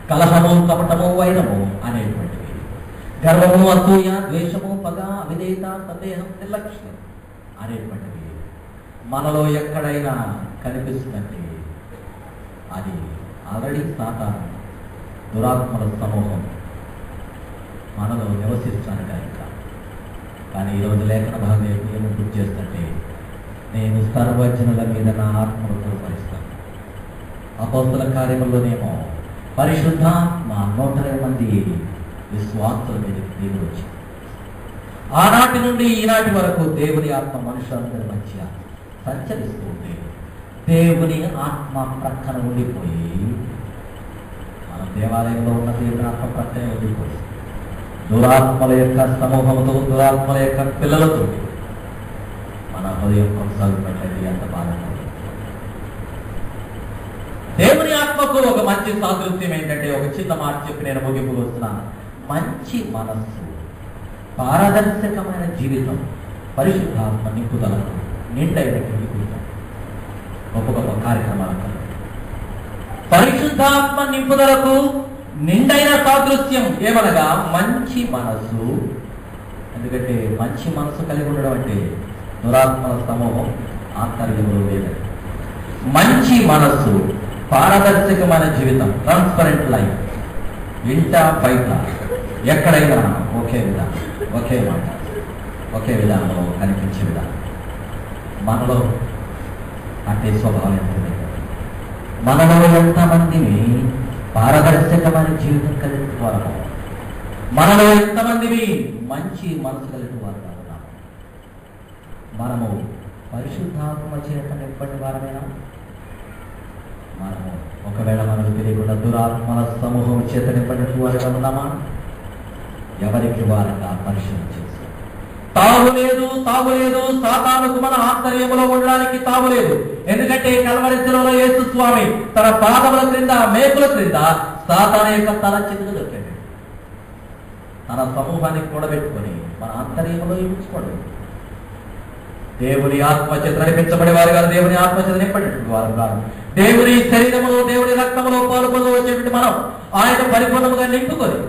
కలహము, కపటము, వైరము అనేటువంటివి, గర్వము, అసూయ, ద్వేషము, పగ, అవిధేయత, సందేహం, నిర్లక్ష్యం అనేటువంటివి మనలో ఎక్కడైనా కనిపిస్తుందంటే అది ఆల్రెడీ సాతాను దురాత్మల సమూహం మనలో నివసిస్తాను కనుక. కానీ ఈరోజు లేఖన భాగం ఏమి గుర్తు చేస్తుంటే, నేను సర్వజనుల మీద నా ఆత్మను పురపరిస్తాను. అపోస్తల కార్యముల్లోనేమో పరిశుద్ధాత్మ 120 మంది విశ్వాసుల మీద దిగి వచ్చింది. ఆనాటి నుండి ఈనాటి వరకు దేవుని ఆత్మ మనుషులందరి మధ్య సంచరిస్తూ ఉంది. దేవుని ఆత్మ ప్రక్కన ఉండిపోయి, మన దేవాలయంలో ఉన్న దేవుని ఆత్మ ప్రక్కనే ఉండిపోయి దురాత్మల యొక్క సమూహంతో, దురాత్మల యొక్క పిల్లలతో మన హృదయం కొనసాగుతున్నట్లయితే ఎంత బాధపడుతుంది. దేవుని ఆత్మకు ఒక మంచి సాదృశ్యం ఏంటంటే, ఒక చిన్న మాట చెప్పి నేను ముగింపు వస్తున్నాను. మంచి మనస్సు, పారదర్శకమైన జీవితం, పరిశుద్ధాత్మ నింపుదలకు నిండైనటువంటి జీవితం. గొప్ప గొప్ప కార్యక్రమాలకు పరిశుద్ధాత్మ నింపుదలకు నిండైన సాదృశ్యం ఏమనగా మంచి మనస్సు. ఎందుకంటే మంచి మనస్సు కలిగి ఉండడం అంటే దురాత్మల సమూహం ఆంతర్యంలో లేదండి. మంచి మనస్సు, పారదర్శకమైన జీవితం, ట్రాన్స్పరెంట్ లైఫ్, ఇంట బయట ఎక్కడైనా ఒకే విధానం, ఒకే మాట, ఒకే విధానంలో కనిపించే విధానం. మనలో అంటే స్వభావం ఎంత, మనలో ఎంతమందిని పారదర్శకమైన జీవితం కలిగిన వారు, మనలో ఎంతమందిని మంచి మనసు కలిగిన వారు ఉన్నాము. మనము పరిశుద్ధాత్మ చేత నింపని వారమైనా, మనము ఒకవేళ మనకు తెలియకుండా దురాత్మల సమూహం చేత నింపని వారుగా ఉన్నామా? ఎవరికి వారుగా పరిశీలన చేసి తావులేదు, తావులేదు. సాతానుకు మన ఆంతర్యములో ఉండడానికి తావులేదు. ఎందుకంటే కల్వరి శిలువలో యేసు స్వామి తన పాదముల క్రింద, మేకుల క్రింద సాతాను యొక్క తల చితుకు దొరికాడు. తన సమూహాన్ని కూడబెట్టుకొని మన ఆంతర్యంలో ఉంచుకోండి. దేవుని ఆత్మచేత నడిపించబడే వారు కాదు, దేవుని ఆత్మచేత నింపబడినటువంటి వారు కాదు. దేవుని శరీరములో, దేవుని రక్తములో పాల్గొని వచ్చేటువంటి మనం ఆయన పరిపూర్ణముగా నింపుకొని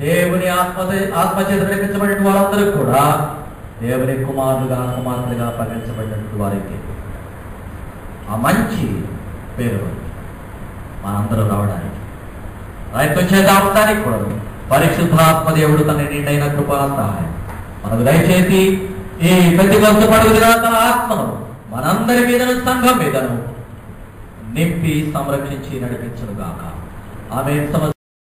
దేవుని ఆత్మచేత నడిపించబడిన వారందరూ కూడా దేవుని కుమారులుగా, కుమార్తెలుగా పరిగణించబడినటువంటి వారికి ఆ మంచి పేరు మనందరూ రావడానికి, ప్రయత్నం చేద్దానికి కూడా పరిశుద్ధాత్మ దేవుడు తన నిండైన కృపా సహాయం మనకు దయచేసి ఈ పెద్దకొంత పడుగుగా తన ఆత్మను మనందరి మీదను, సంఘం మీదను నింపి సంరక్షించి నడిపించును గాక. ఆమె